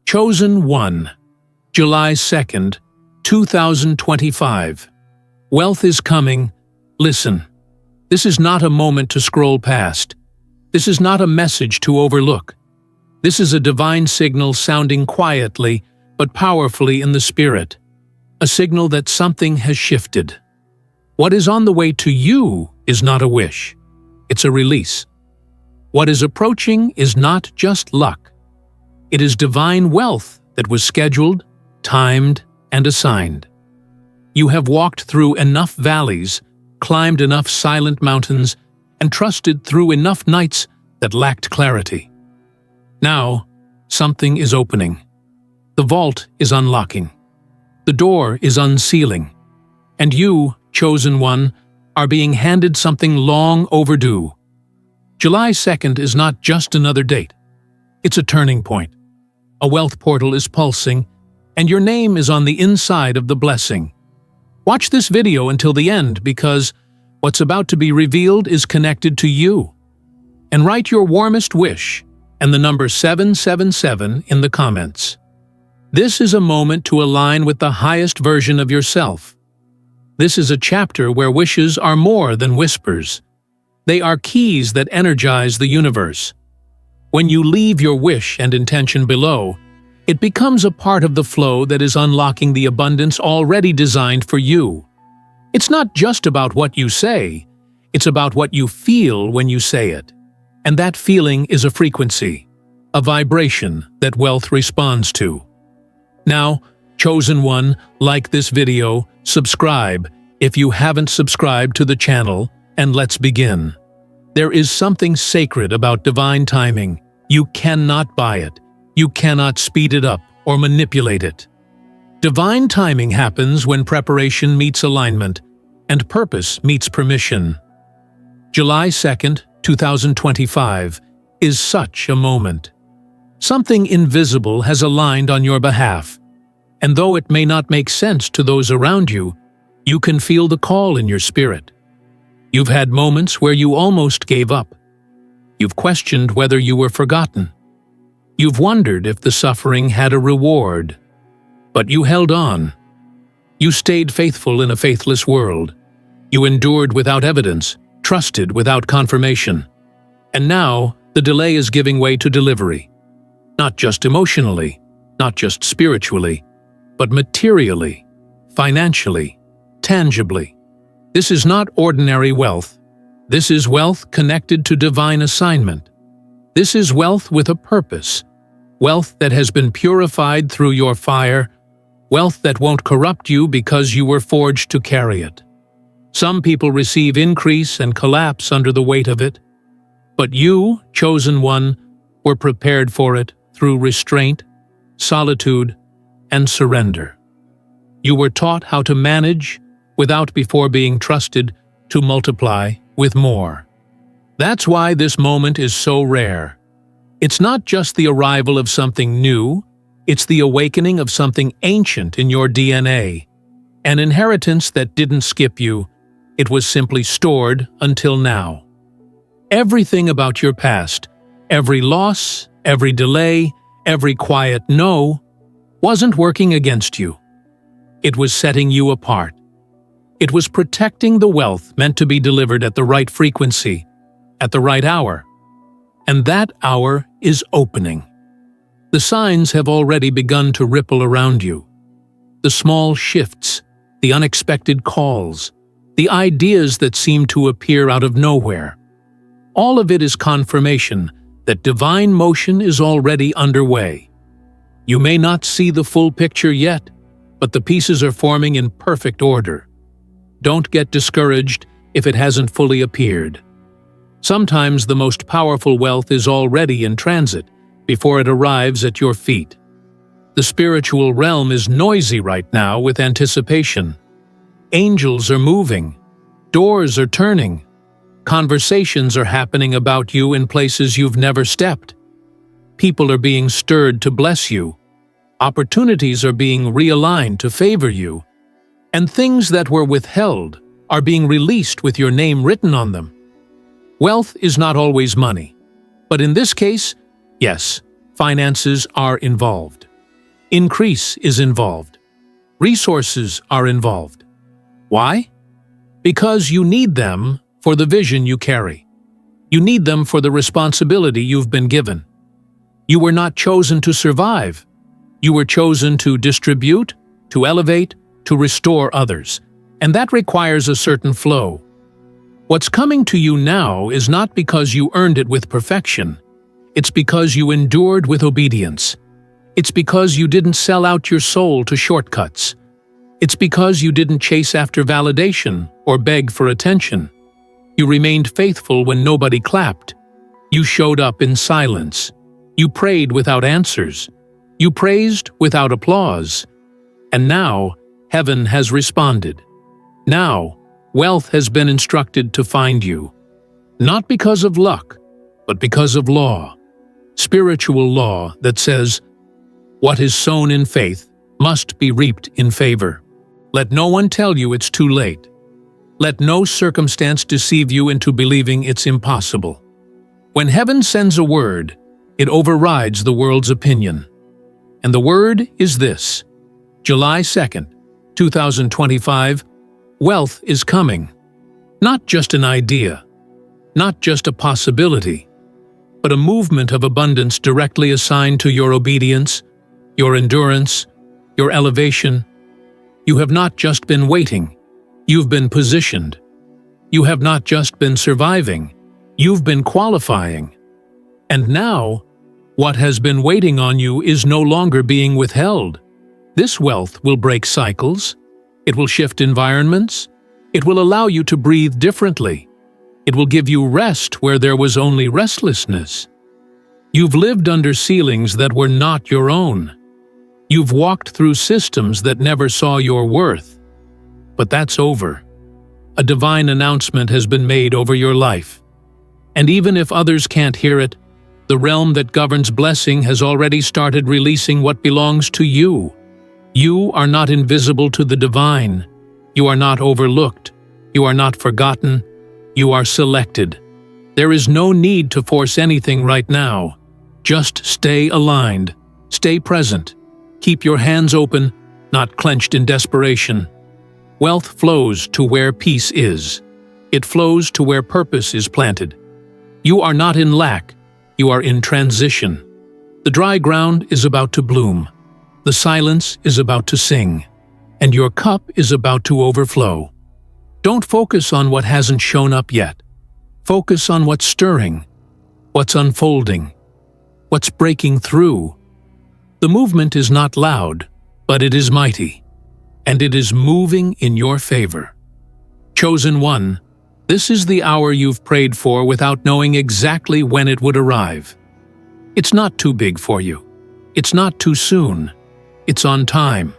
Chosen 1, July 2nd, 2025. Wealth is coming. Listen. This is not a moment to scroll past. This is not a message to overlook. This is a divine signal sounding quietly but powerfully in the spirit. A signal that something has shifted. What is on the way to you is not a wish. It's a release. What is approaching is not just luck. It is divine wealth that was scheduled, timed, and assigned. You have walked through enough valleys, climbed enough silent mountains, and trusted through enough nights that lacked clarity. Now, something is opening. The vault is unlocking. The door is unsealing. And you, chosen one, are being handed something long overdue. July 2nd is not just another date. It's a turning point. A wealth portal is pulsing, and your name is on the inside of the blessing. Watch this video until the end because what's about to be revealed is connected to you. And write your warmest wish and the number 777 in the comments. This is a moment to align with the highest version of yourself. This is a chapter where wishes are more than whispers. They are keys that energize the universe. When you leave your wish and intention below, it becomes a part of the flow that is unlocking the abundance already designed for you. It's not just about what you say, it's about what you feel when you say it. And that feeling is a frequency, a vibration that wealth responds to. Now, chosen one, like this video, subscribe if you haven't subscribed to the channel, and let's begin. There is something sacred about divine timing. You cannot buy it. You cannot speed it up or manipulate it. Divine timing happens when preparation meets alignment and purpose meets permission. July 2nd, 2025 is such a moment. Something invisible has aligned on your behalf, and though it may not make sense to those around you, you can feel the call in your spirit. You've had moments where you almost gave up. You've questioned whether you were forgotten. You've wondered if the suffering had a reward. But you held on. You stayed faithful in a faithless world. You endured without evidence, trusted without confirmation. And now, the delay is giving way to delivery. Not just emotionally, not just spiritually, but materially, financially, tangibly. This is not ordinary wealth. This is wealth connected to divine assignment. This is wealth with a purpose. Wealth that has been purified through your fire. Wealth that won't corrupt you because you were forged to carry it. Some people receive increase and collapse under the weight of it. But you, chosen one, were prepared for it through restraint, solitude, and surrender. You were taught how to manage without before being trusted to multiply with more. That's why this moment is so rare. It's not just the arrival of something new, it's the awakening of something ancient in your DNA. An inheritance that didn't skip you, it was simply stored until now. Everything about your past, every loss, every delay, every quiet no, wasn't working against you. It was setting you apart. It was protecting the wealth meant to be delivered at the right frequency, at the right hour. And that hour is opening. The signs have already begun to ripple around you. The small shifts, the unexpected calls, the ideas that seem to appear out of nowhere. All of it is confirmation that divine motion is already underway. You may not see the full picture yet, but the pieces are forming in perfect order. Don't get discouraged if it hasn't fully appeared. Sometimes the most powerful wealth is already in transit before it arrives at your feet. The spiritual realm is noisy right now with anticipation. Angels are moving. Doors are turning. Conversations are happening about you in places you've never stepped. People are being stirred to bless you. Opportunities are being realigned to favor you. And things that were withheld are being released with your name written on them. Wealth is not always money. But in this case, yes, finances are involved. Increase is involved. Resources are involved. Why? Because you need them for the vision you carry. You need them for the responsibility you've been given. You were not chosen to survive. You were chosen to distribute, to elevate, to restore others. And that requires a certain flow. What's coming to you now is not because you earned it with perfection. It's because you endured with obedience. It's because you didn't sell out your soul to shortcuts. It's because you didn't chase after validation or beg for attention. You remained faithful when nobody clapped. You showed up in silence. You prayed without answers. You praised without applause. And now, heaven has responded. Now, wealth has been instructed to find you. Not because of luck, but because of law. Spiritual law that says, what is sown in faith must be reaped in favor. Let no one tell you it's too late. Let no circumstance deceive you into believing it's impossible. When heaven sends a word, it overrides the world's opinion. And the word is this: July 2nd, 2025, wealth is coming. Not just an idea, not just a possibility, but a movement of abundance directly assigned to your obedience, your endurance, your elevation. You have not just been waiting, you've been positioned. You have not just been surviving, you've been qualifying. And now, what has been waiting on you is no longer being withheld. This wealth will break cycles. It will shift environments. It will allow you to breathe differently. It will give you rest where there was only restlessness. You've lived under ceilings that were not your own. You've walked through systems that never saw your worth. But that's over. A divine announcement has been made over your life. And even if others can't hear it, the realm that governs blessing has already started releasing what belongs to you. You are not invisible to the divine. You are not overlooked. You are not forgotten. You are selected. There is no need to force anything right now. Just stay aligned. Stay present. Keep your hands open, not clenched in desperation. Wealth flows to where peace is. It flows to where purpose is planted. You are not in lack. You are in transition. The dry ground is about to bloom. The silence is about to sing. And your cup is about to overflow. Don't focus on what hasn't shown up yet. Focus on what's stirring, what's unfolding, what's breaking through. The movement is not loud, but it is mighty, and it is moving in your favor. Chosen one, this is the hour you've prayed for without knowing exactly when it would arrive. It's not too big for you. It's not too soon. It's on time.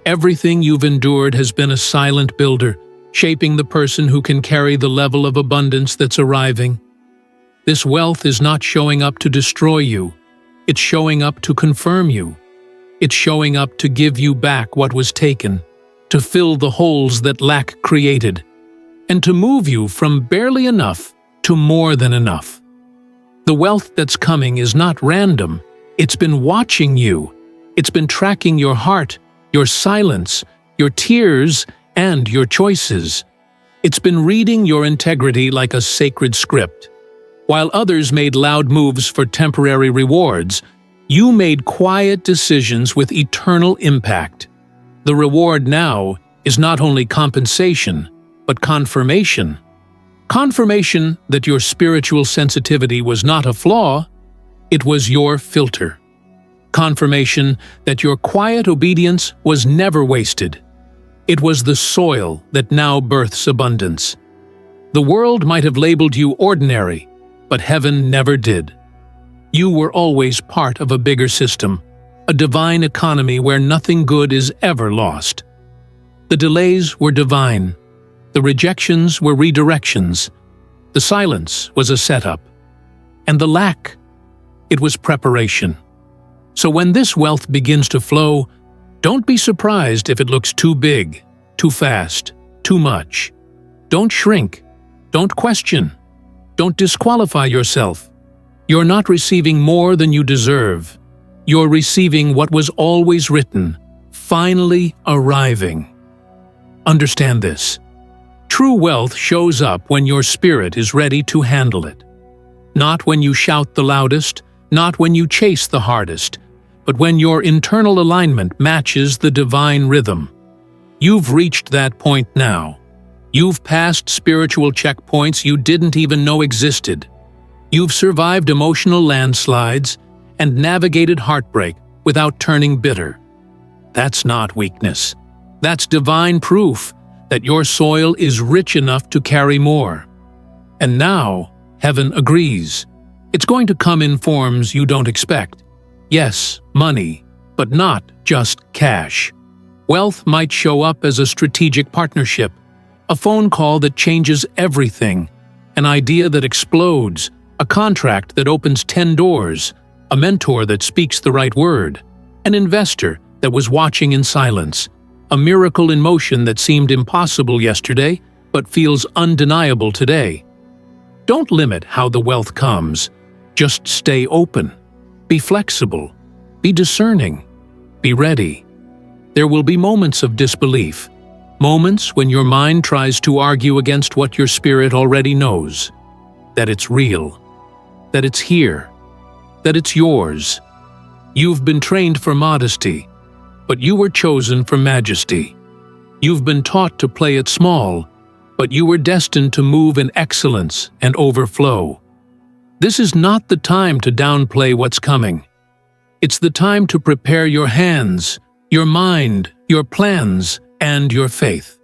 Everything you've endured has been a silent builder, shaping the person who can carry the level of abundance that's arriving. This wealth is not showing up to destroy you. It's showing up to confirm you. It's showing up to give you back what was taken, to fill the holes that lack created, and to move you from barely enough to more than enough. The wealth that's coming is not random. It's been watching you. It's been tracking your heart, your silence, your tears, and your choices. It's been reading your integrity like a sacred script. While others made loud moves for temporary rewards, you made quiet decisions with eternal impact. The reward now is not only compensation, but confirmation. Confirmation that your spiritual sensitivity was not a flaw, it was your filter. Confirmation that your quiet obedience was never wasted. It was the soil that now births abundance. The world might have labeled you ordinary, but heaven never did. You were always part of a bigger system, a divine economy where nothing good is ever lost. The delays were divine. The rejections were redirections. The silence was a setup. And the lack, it was preparation. So when this wealth begins to flow, don't be surprised if it looks too big, too fast, too much. Don't shrink. Don't question. Don't disqualify yourself. You're not receiving more than you deserve. You're receiving what was always written, finally arriving. Understand this. True wealth shows up when your spirit is ready to handle it. Not when you shout the loudest, not when you chase the hardest, but when your internal alignment matches the divine rhythm. You've reached that point now. You've passed spiritual checkpoints you didn't even know existed. You've survived emotional landslides and navigated heartbreak without turning bitter. That's not weakness. That's divine proof that your soil is rich enough to carry more. And now, heaven agrees. It's going to come in forms you don't expect. Yes, money, but not just cash. Wealth might show up as a strategic partnership, a phone call that changes everything, an idea that explodes, a contract that opens 10 doors, a mentor that speaks the right word, an investor that was watching in silence, a miracle in motion that seemed impossible yesterday but feels undeniable today. Don't limit how the wealth comes. Just stay open. Be flexible. Be discerning. Be ready. There will be moments of disbelief, moments when your mind tries to argue against what your spirit already knows, that it's real, that it's here, that it's yours. You've been trained for modesty, but you were chosen for majesty. You've been taught to play it small, but you were destined to move in excellence and overflow. This is not the time to downplay what's coming. It's the time to prepare your hands, your mind, your plans, and your faith.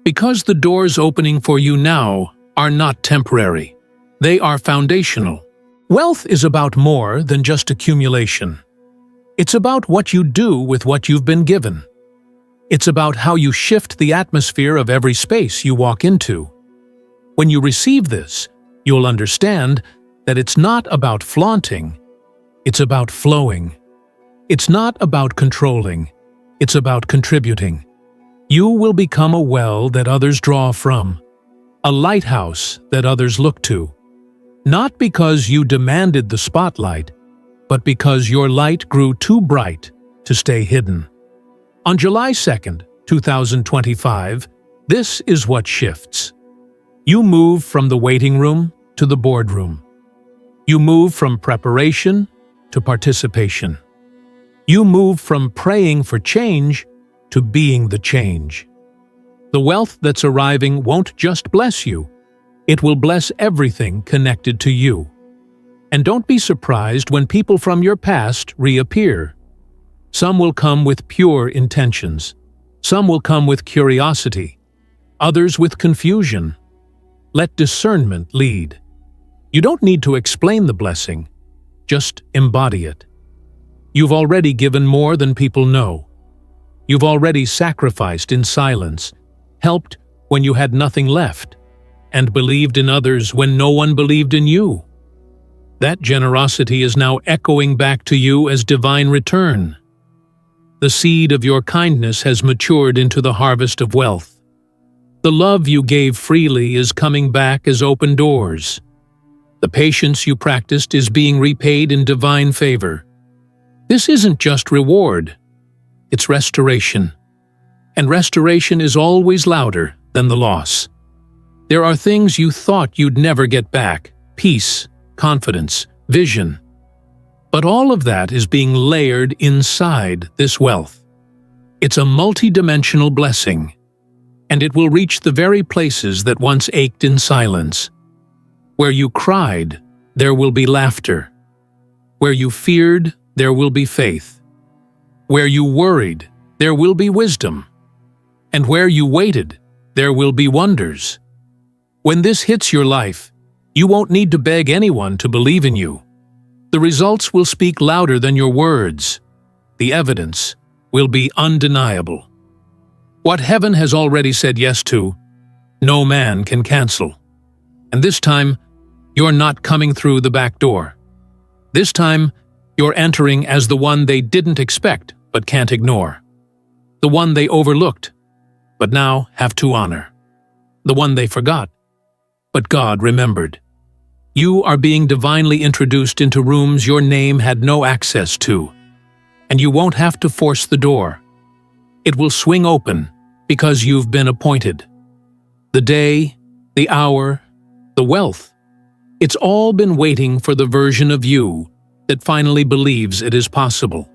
Because the doors opening for you now are not temporary. They are foundational. Wealth is about more than just accumulation. It's about what you do with what you've been given. It's about how you shift the atmosphere of every space you walk into. When you receive this, you'll understand that it's not about flaunting, it's about flowing. It's not about controlling, it's about contributing. You will become a well that others draw from, a lighthouse that others look to. Not because you demanded the spotlight, but because your light grew too bright to stay hidden. On July 2nd, 2025, this is what shifts. You move from the waiting room to the boardroom. You move from preparation to participation. You move from praying for change to being the change. The wealth that's arriving won't just bless you, it will bless everything connected to you. And don't be surprised when people from your past reappear. Some will come with pure intentions. Some will come with curiosity. Others with confusion. Let discernment lead. You don't need to explain the blessing. Just embody it. You've already given more than people know. You've already sacrificed in silence, helped when you had nothing left, and believed in others when no one believed in you. That generosity is now echoing back to you as divine return. The seed of your kindness has matured into the harvest of wealth. The love you gave freely is coming back as open doors. The patience you practiced is being repaid in divine favor. This isn't just reward, it's restoration. And restoration is always louder than the loss. There are things you thought you'd never get back: peace, confidence, vision. But all of that is being layered inside this wealth. It's a multidimensional blessing, and it will reach the very places that once ached in silence. Where you cried, there will be laughter. Where you feared, there will be faith. Where you worried, there will be wisdom. And where you waited, there will be wonders. When this hits your life, you won't need to beg anyone to believe in you. The results will speak louder than your words. The evidence will be undeniable. What heaven has already said yes to, no man can cancel. And this time, you're not coming through the back door. This time, you're entering as the one they didn't expect but can't ignore. The one they overlooked, but now have to honor. The one they forgot, but God remembered. You are being divinely introduced into rooms your name had no access to, and you won't have to force the door. It will swing open because you've been appointed. The day, the hour, the wealth, it's all been waiting for the version of you that finally believes it is possible.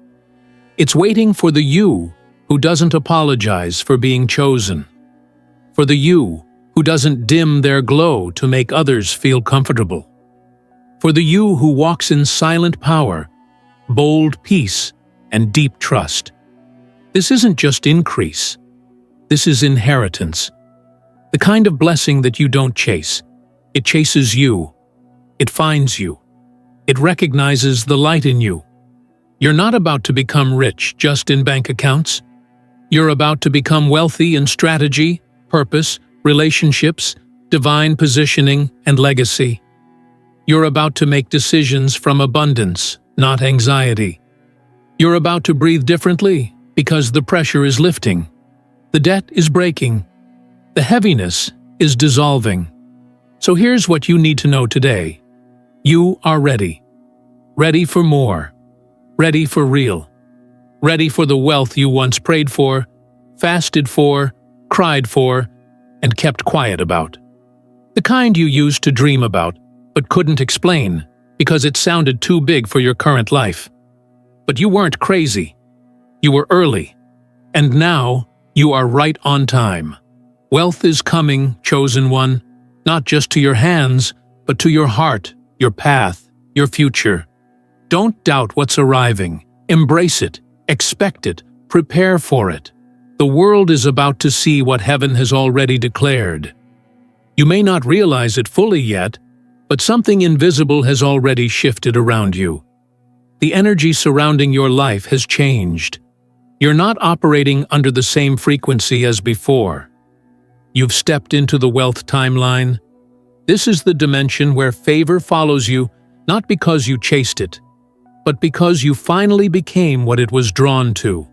It's waiting for the you who doesn't apologize for being chosen, for the you who doesn't dim their glow to make others feel comfortable, for the you who walks in silent power, bold peace, and deep trust. This isn't just increase. This is inheritance. The kind of blessing that you don't chase. It chases you. It finds you. It recognizes the light in you. You're not about to become rich just in bank accounts. You're about to become wealthy in strategy, purpose, relationships, divine positioning, and legacy. You're about to make decisions from abundance, not anxiety. You're about to breathe differently because the pressure is lifting. The debt is breaking. The heaviness is dissolving. So here's what you need to know today. You are ready. Ready for more. Ready for real. Ready for the wealth you once prayed for, fasted for, cried for, and kept quiet about. The kind you used to dream about, but couldn't explain because it sounded too big for your current life. But you weren't crazy. You were early. And now you are right on time. Wealth is coming, chosen one, not just to your hands, but to your heart, your path, your future. Don't doubt what's arriving. Embrace it, expect it, prepare for it. The world is about to see what heaven has already declared. You may not realize it fully yet, but something invisible has already shifted around you. The energy surrounding your life has changed. You're not operating under the same frequency as before. You've stepped into the wealth timeline. This is the dimension where favor follows you, not because you chased it, but because you finally became what it was drawn to.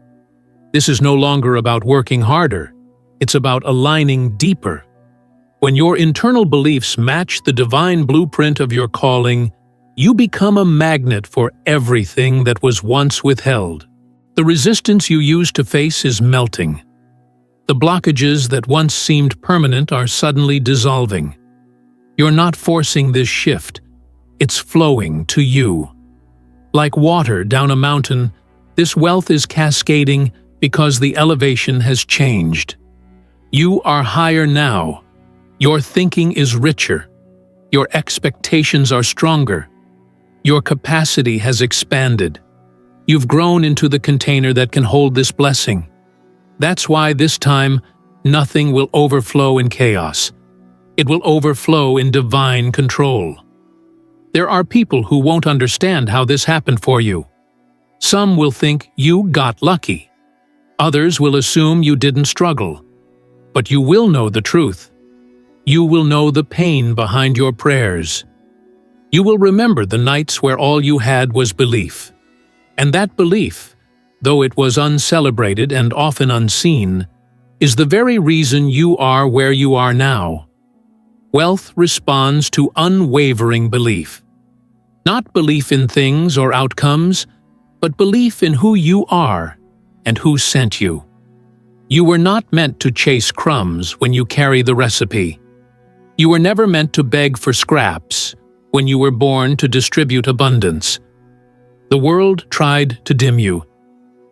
This is no longer about working harder. It's about aligning deeper. When your internal beliefs match the divine blueprint of your calling, you become a magnet for everything that was once withheld. The resistance you used to face is melting. The blockages that once seemed permanent are suddenly dissolving. You're not forcing this shift. It's flowing to you. Like water down a mountain, this wealth is cascading because the elevation has changed. You are higher now. Your thinking is richer. Your expectations are stronger. Your capacity has expanded. You've grown into the container that can hold this blessing. That's why this time, nothing will overflow in chaos. It will overflow in divine control. There are people who won't understand how this happened for you. Some will think you got lucky. Others will assume you didn't struggle. But you will know the truth. You will know the pain behind your prayers. You will remember the nights where all you had was belief. And that belief, though it was uncelebrated and often unseen, is the very reason you are where you are now. Wealth responds to unwavering belief. Not belief in things or outcomes, but belief in who you are and who sent you. You were not meant to chase crumbs when you carry the recipe. You were never meant to beg for scraps when you were born to distribute abundance. The world tried to dim you.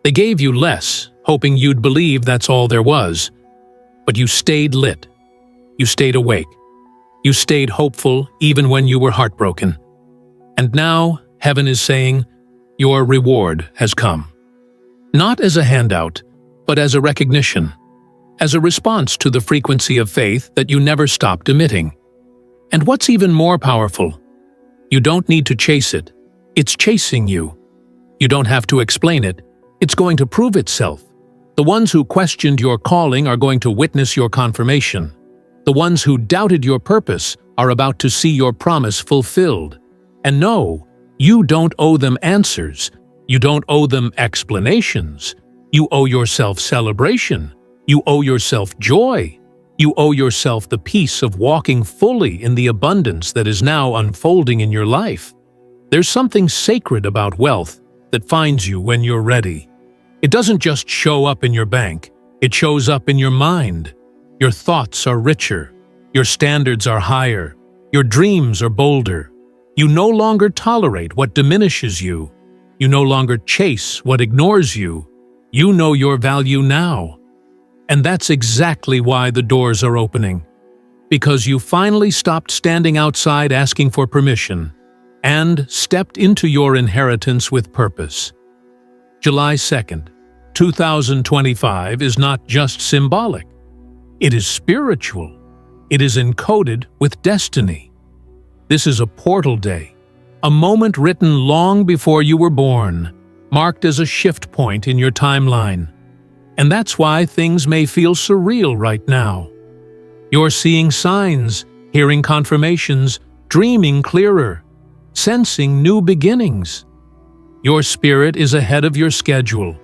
They gave you less, hoping you'd believe that's all there was. But you stayed lit. You stayed awake. You stayed hopeful even when you were heartbroken. And now, heaven is saying, your reward has come. Not as a handout, but as a recognition, as a response to the frequency of faith that you never stopped emitting. And what's even more powerful, you don't need to chase it. It's chasing you. You don't have to explain it. It's going to prove itself. The ones who questioned your calling are going to witness your confirmation. The ones who doubted your purpose are about to see your promise fulfilled. And no, you don't owe them answers. You don't owe them explanations. You owe yourself celebration. You owe yourself joy. You owe yourself the peace of walking fully in the abundance that is now unfolding in your life. There's something sacred about wealth that finds you when you're ready. It doesn't just show up in your bank, it shows up in your mind. Your thoughts are richer, your standards are higher, your dreams are bolder. You no longer tolerate what diminishes you. You no longer chase what ignores you. You know your value now. And that's exactly why the doors are opening. Because you finally stopped standing outside asking for permission and stepped into your inheritance with purpose. July 2nd, 2025 is not just symbolic. It is spiritual. It is encoded with destiny. This is a portal day, a moment written long before you were born, marked as a shift point in your timeline. And that's why things may feel surreal right now. You're seeing signs, hearing confirmations, dreaming clearer, sensing new beginnings. Your spirit is ahead of your schedule,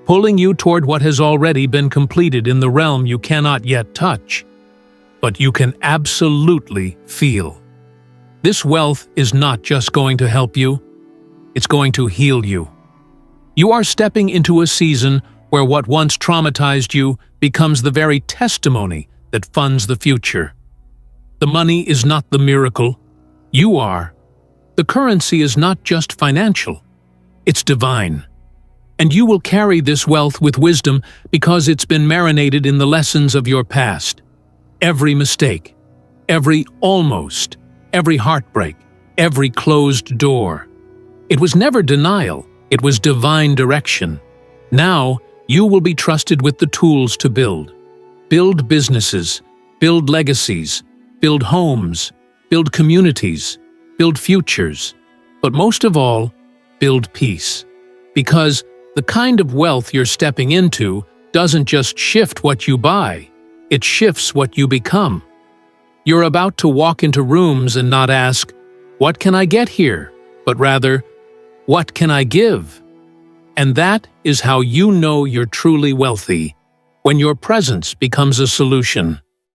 pulling you toward what has already been completed in the realm you cannot yet touch, but you can absolutely feel. This wealth is not just going to help you, it's going to heal you. You are stepping into a season where what once traumatized you becomes the very testimony that funds the future. The money is not the miracle, you are. The currency is not just financial, it's divine. And you will carry this wealth with wisdom because it's been marinated in the lessons of your past. Every mistake, every almost, every heartbreak, every closed door. It was never denial, it was divine direction. Now, you will be trusted with the tools to build. Build businesses, build legacies, build homes, build communities, build futures. But most of all, build peace. Because the kind of wealth you're stepping into doesn't just shift what you buy, it shifts what you become. You're about to walk into rooms and not ask, "What can I get here?" but rather, "What can I give?" And that is how you know you're truly wealthy, when your presence becomes a solution.